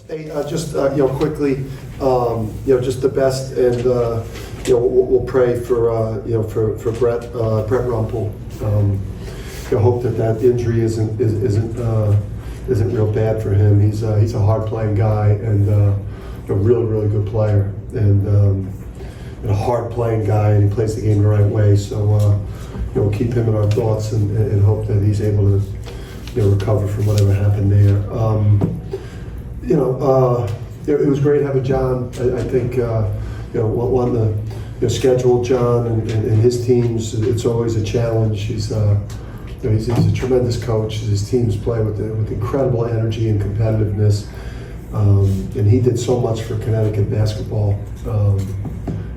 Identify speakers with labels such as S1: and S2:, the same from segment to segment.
S1: Hey, just quickly, just the best, and we'll pray for for Brett Rumpel. Hope that injury isn't real bad for him. He's a hard playing guy and a really good player and a hard playing guy, and he plays the game the right way. So we'll keep him in our thoughts and hope that he's able to recover from whatever happened there. It was great having John. I think one the schedule John and his teams. It's always a challenge. He's a tremendous coach. His teams play with incredible energy and competitiveness, and he did so much for Connecticut basketball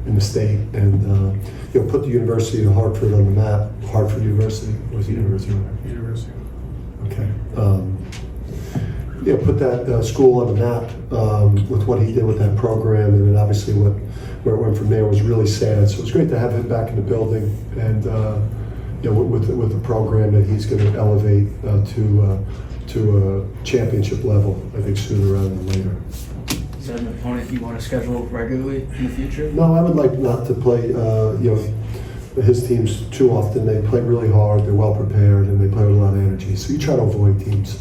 S1: in the state, and put the University of Hartford on the map. Hartford University was the University.
S2: University.
S1: Okay. Put that school on the map with what he did with that program, and then obviously where it went from there was really sad. So it's great to have him back in the building, and with a program that he's going to elevate to a championship level. I think sooner rather than later.
S3: Is that an opponent you want to schedule regularly in the future?
S1: No, I would like not to play his teams too often. They play really hard. They're well prepared, and they play with a lot of energy. So you try to avoid teams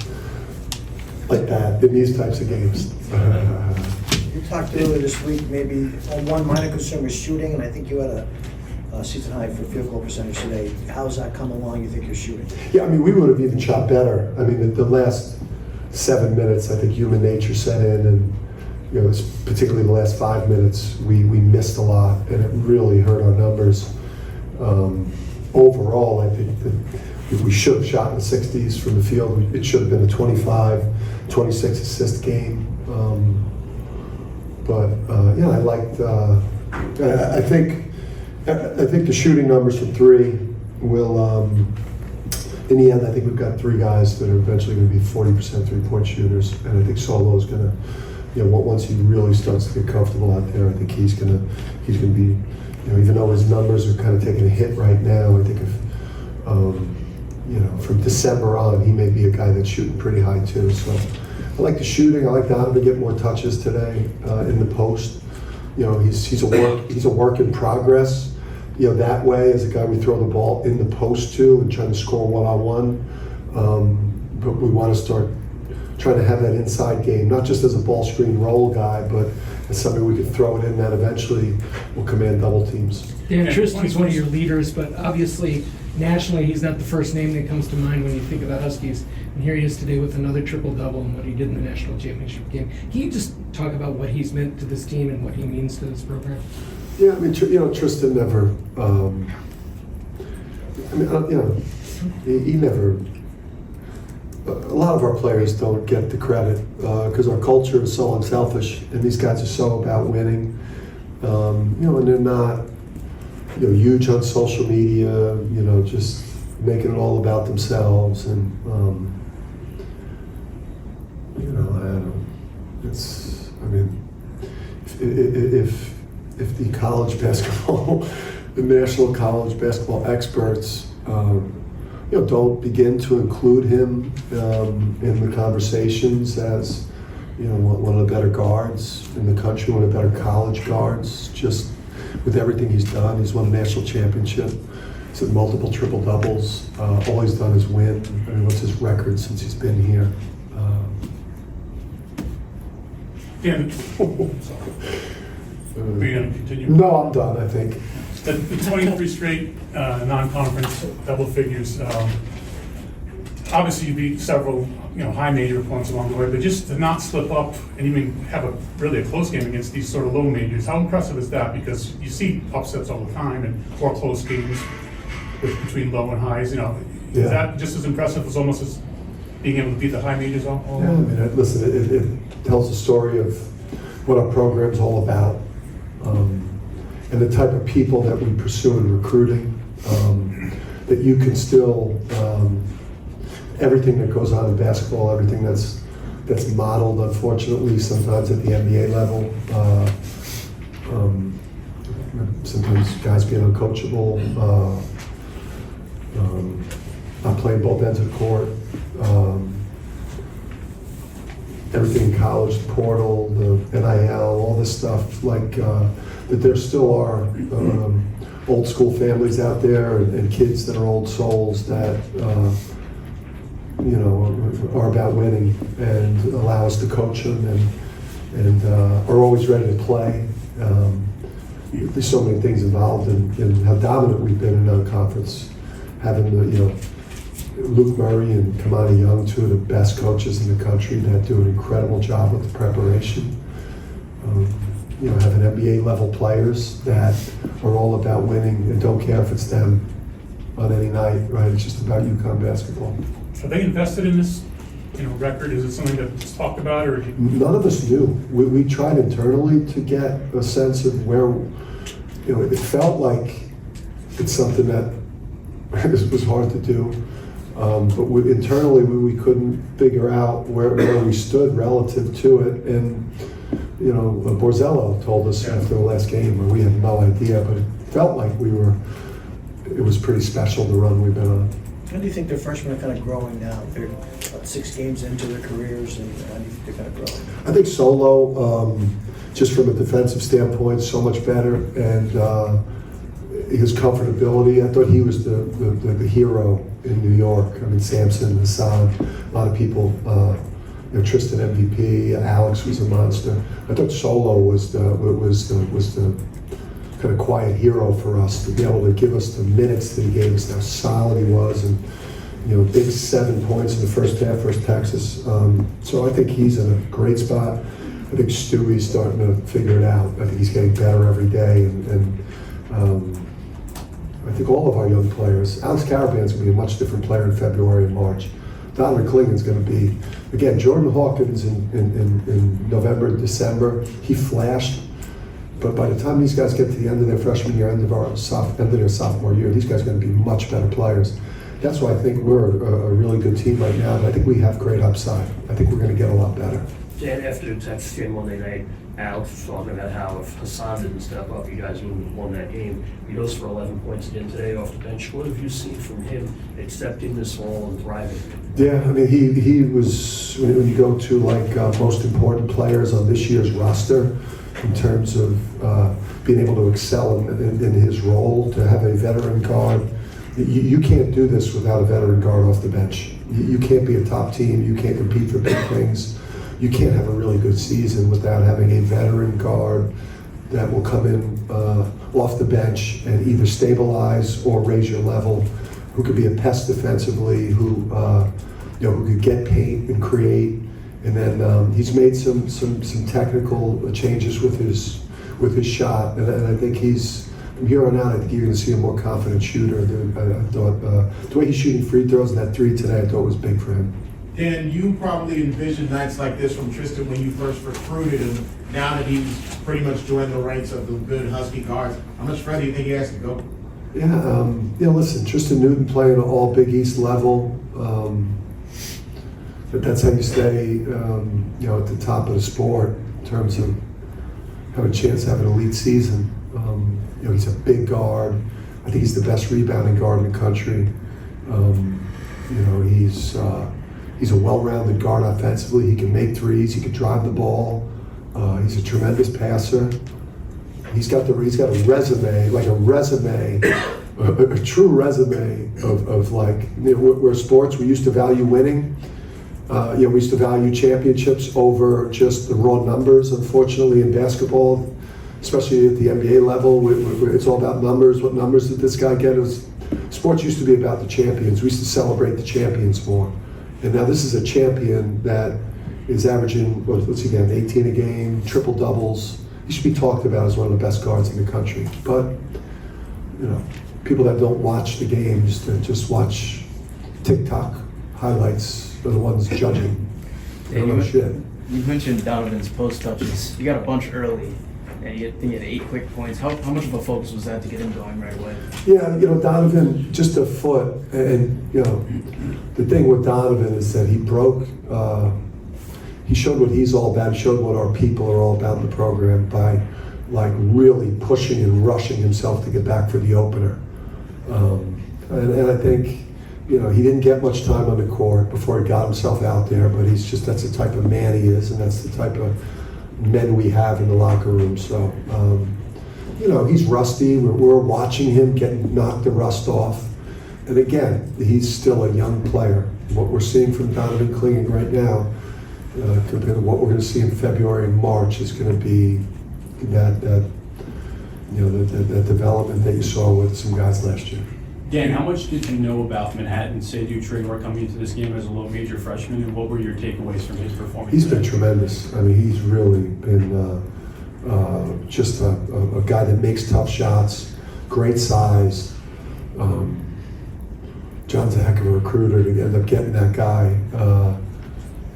S1: like that in these types of games.
S4: You talked earlier this week, maybe one minor concern was shooting, and I think you had a season high for field goal percentage today. How's that come along? You think you're shooting?
S1: Yeah, we would have even shot better. The last 7 minutes, I think human nature set in, and particularly the last 5 minutes, we missed a lot, and it really hurt our numbers. Overall, I think that we should have shot in the 60s from the field. It should have been a 25, 26 assist game. I liked. I think the shooting numbers from three will. In the end, I think we've got three guys that are eventually going to be 40% three-point shooters, and I think Solo's going to. Once he really starts to get comfortable out there, I think he's going to be. Even though his numbers are kind of taking a hit right now, I think if. From December on, he may be a guy that's shooting pretty high too. So I like the shooting. I like Donovan to get more touches today in the post. He's a work in progress. That way, as a guy we throw the ball in the post to and trying to score one-on-one. But we want to start trying to have that inside game, not just as a ball screen roll guy, but as somebody we could throw it in that eventually will command double teams.
S5: Dan, Tristan's one of your leaders, but obviously nationally he's not the first name that comes to mind when you think about Huskies. And here he is today with another triple-double and what he did in the national championship game. Can you just talk about what he's meant to this team and what he means to this program?
S1: Yeah, Tristan never. He never. A lot of our players don't get the credit because our culture is so unselfish, and these guys are so about winning. And they're not, huge on social media. Just making it all about themselves, and I don't. It's. If the college basketball, the national college basketball experts. Don't begin to include him in the conversations as, one of the better guards in the country, one of the better college guards. Just with everything he's done, he's won a national championship. He's had multiple triple doubles. All he's done is win. What's his record since he's been here?
S2: Yeah. Are you going to continue?
S1: No, I'm done. I think.
S2: The 23 straight non-conference double figures. Obviously, you beat several, high major opponents along the way, but just to not slip up and even have a close game against these sort of low majors. How impressive is that? Because you see upsets all the time or close games between low and highs. Is that just as impressive as almost as being able to beat the high majors all?
S1: Yeah, listen, it tells the story of what our program's all about. And the type of people that we pursue in recruiting, that you can still, everything that goes on in basketball, everything that's modeled, unfortunately, sometimes at the NBA level, sometimes guys being uncoachable, not playing both ends of the court. everything in college, the portal, the NIL, all this stuff, like that there still are old school families out there and kids that are old souls that you know, are about winning and allow us to coach them and are always ready to play. There's so many things involved in how dominant we've been in non-conference. Having the, you know, Luke Murray and Kamani Young, two of the best coaches in the country that do an incredible job with the preparation. You know, having NBA level players that are all about winning and don't care if it's them on any night, right? It's just about UConn basketball.
S2: Are they invested in this, you know, record? Is it something that's talked about, or?
S1: None of us knew. We tried internally to get a sense of where, you know, it felt like it's something that was hard to do. But internally, we couldn't figure out where we stood relative to it. And, you know, Borzello told us after the last game, where we had no idea, but it felt like it was pretty special, the run we've been on.
S4: How do you think the freshmen are kind of growing now? They're about 6 games into their careers, and how do you think they're kind of growing?
S1: I think Solo, just from a defensive standpoint, so much better, and his comfortability. I thought he was the hero in New York. I mean, Sampson, Hassan, a lot of people. You know, Tristan MVP, Alex was a monster. I thought Solo was the kind of quiet hero for us, to be able to give us the minutes that he gave us, how solid he was, and, you know, big 7 points in the first half versus Texas. So I think he's in a great spot. I think Stewie's starting to figure it out. I think he's getting better every day, and I think all of our young players. Alex Caravan's going to be a much different player in February and March. Donovan Klingen's going to be, again, Jordan Hawkins in November and December, he flashed. But by the time these guys get to the end of their freshman year, end of their sophomore year, these guys are going to be much better players. That's why I think we're a really good team right now, and I think we have great upside. I think we're going to get a lot better.
S6: Dan, after the Texas game Monday night, Alex was talking about how if Hassan didn't step up, you guys wouldn't have won that game. He goes for 11 points again today off the bench. What have you seen from him accepting this role and thriving?
S1: Yeah, I mean, he was, when you go to like most important players on this year's roster, in terms of being able to excel in his role, to have a veteran guard. You can't do this without a veteran guard off the bench. You can't be a top team. You can't compete for big things. You can't have a really good season without having a veteran guard that will come in off the bench and either stabilize or raise your level, who could be a pest defensively, who could get paint and create. And then he's made some technical changes with his shot, and I think from here on out, I think you're going to see a more confident shooter. I thought the way he's shooting free throws and that 3 today, I thought was big for him.
S7: Dan, you probably envisioned nights like this from Tristan when you first recruited him. Now that he's pretty much joined the ranks of the good Husky guards, how much further do you think he has to go?
S1: Yeah, listen, Tristan Newton playing all Big East level. But that's how you stay, at the top of the sport in terms of having a chance to have an elite season. He's a big guard. I think he's the best rebounding guard in the country. He's a well-rounded guard offensively. He can make threes. He can drive the ball. He's a tremendous passer. He's got a resume, a true resume of we're sports. We used to value winning. We used to value championships over just the raw numbers. Unfortunately, in basketball, especially at the NBA level, it's all about numbers. What numbers did this guy get? Sports used to be about the champions. We used to celebrate the champions more. And now this is a champion that is averaging, 18 a game, triple doubles. He should be talked about as one of the best guards in the country. But, people that don't watch the games, that just watch TikTok highlights, are the ones judging. They don't know shit.
S3: You mentioned Donovan's post touches. You got a bunch early, and you had 8 quick points. How much of a focus was that to get him going right away?
S1: Yeah, Donovan, just a foot. And, the thing with Donovan is that he broke, he showed what he's all about. He showed what our people are all about in the program by, really pushing and rushing himself to get back for the opener. And I think, you know, he didn't get much time on the court before he got himself out there, but that's the type of man he is, and that's the type of men we have in the locker room. So, you know, he's rusty. We're watching him getting knocked the rust off. And again, he's still a young player. What we're seeing from Donovan Clingan right now, compared to what we're going to see in February and March, is going to be that development that you saw with some guys last year.
S8: Dan, how much did you know about Manhattan St. Traynor coming into this game as a low major freshman, and what were your takeaways from his performance?
S1: He's been tremendous. I mean, he's really been just a guy that makes tough shots, great size. John's a heck of a recruiter to end up getting that guy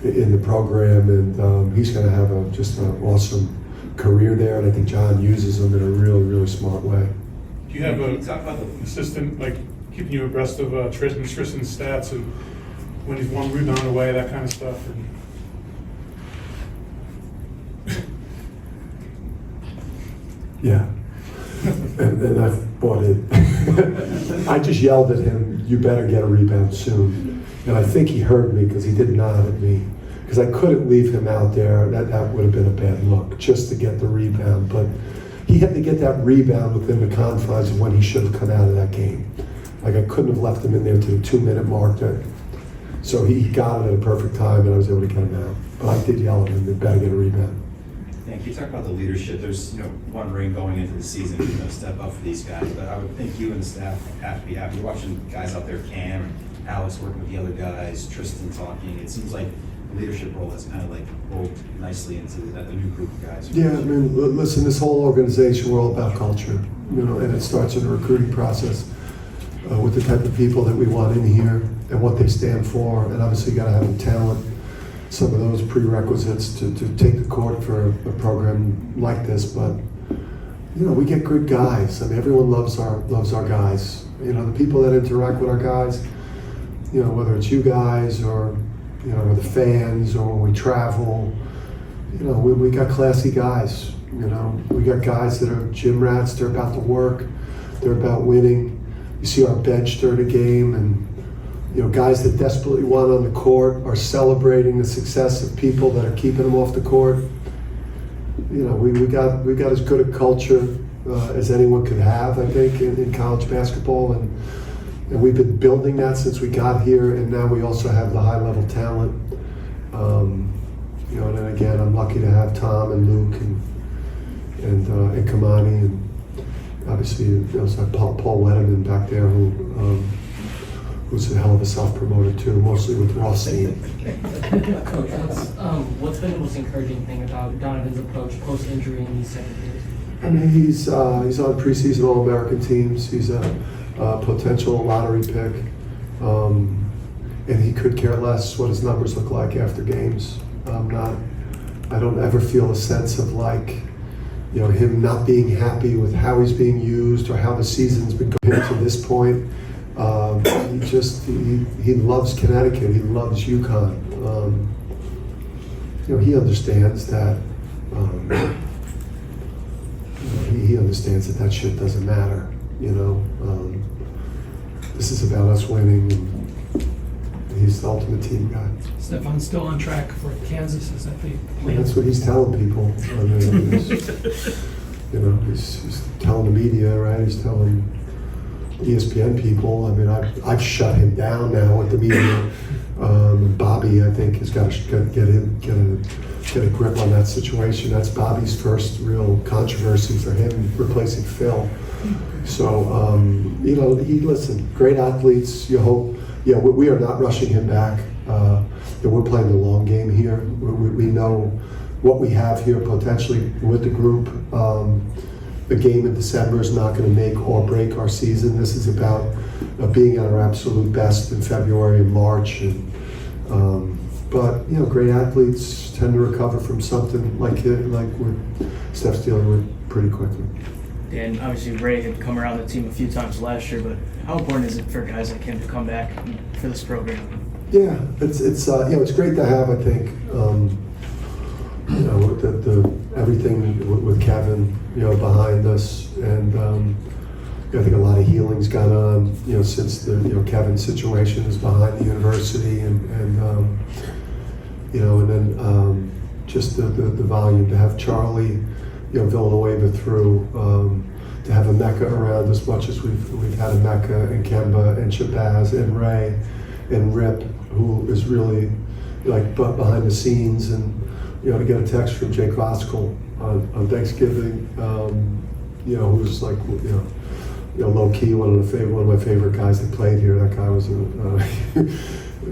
S1: in the program, and he's going to have just an awesome career there. And I think John uses him in a really, really smart way.
S2: Do you have an assistant, like, keeping you abreast of Tristan's stats and when he's one rebound away, that kind of stuff?
S1: Yeah, and I've bought it. I just yelled at him, "You better get a rebound soon." And I think he heard me because he did nod at me. Because I couldn't leave him out there. That would have been a bad look, just to get the rebound. But he had to get that rebound within the confines of when he should have come out of that game. Like, I couldn't have left him in there to the 2-minute mark. So he got it at a perfect time, and I was able to get him out. But I did yell at him, "You better get a rebound."
S9: Thank you. Talk about the leadership. There's, one ring going into the season, step up for these guys. But I would think you and the staff have to be happy. You're watching guys out there, Cam, Alex working with the other guys, Tristan talking. It seems like the leadership role has kind of like rolled nicely into the new group of guys.
S1: Yeah, I mean, listen, this whole organization, we're all about culture, and it starts in the recruiting process with the type of people that we want in here and what they stand for. And obviously, you got to have the talent. Some of those prerequisites to take the court for a program like this, but we get good guys. I mean, everyone loves our guys. The people that interact with our guys, whether it's you guys or or the fans or when we travel, we got classy guys. We got guys that are gym rats. They're about the work. They're about winning. You see our bench during a game, and guys that desperately want on the court are celebrating the success of people that are keeping them off the court. We got as good a culture as anyone could have, I think, in college basketball, and we've been building that since we got here, and now we also have the high-level talent. And then again, I'm lucky to have Tom and Luke and Kamani, and obviously also Paul Wetterman back there, who's a hell of a self-promoter too, mostly with Rossi.
S10: Coach, what's been the most encouraging thing about Donovan's approach post-injury in these second years?
S1: I mean, he's on preseason All-American teams. He's a potential lottery pick, and he could care less what his numbers look like after games. I don't ever feel a sense of him not being happy with how he's being used or how the season's been going to this point. He loves Connecticut. He loves UConn. He understands that. He understands that shit doesn't matter. This is about us winning, and he's the ultimate team guy.
S5: Stefan's still on track for Kansas. Is that the plan?
S1: That's what he's telling people. I mean, he's telling the media, right? He's telling ESPN people. I mean, I've shut him down now with the media. Bobby, I think, has got to get a grip on that situation. That's Bobby's first real controversy for him replacing Phil. So, listen, great athletes. You hope. Yeah, we are not rushing him back. We're playing the long game here. We know what we have here potentially with the group. The game in December is not going to make or break our season. This is about being at our absolute best in February and March. But great athletes tend to recover from something like what Steph's dealing with pretty quickly.
S3: Dan, obviously Ray had come around the team a few times last year, but how important is it for guys like him to come back for this program?
S1: Yeah, it's great to have. I think the everything with Kevin behind us, and I think a lot of healing's gone on, since the, Kevin's situation is behind the university and then just the volume to have Charlie, Villanueva through, to have a Mecca around as much as we've had a Mecca and Kemba and Shabazz and Ray and Rip, who is really like behind the scenes, and to get a text from Jake Voskuhl on Thanksgiving, who's like low key one of my favorite guys that played here. That guy was a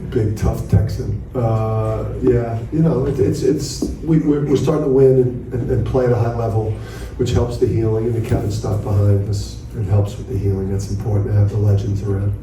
S1: big tough Texan. We're starting to win and play at a high level, which helps the healing, and the Kevin stuff behind us. It helps with the healing. That's important to have the legends around.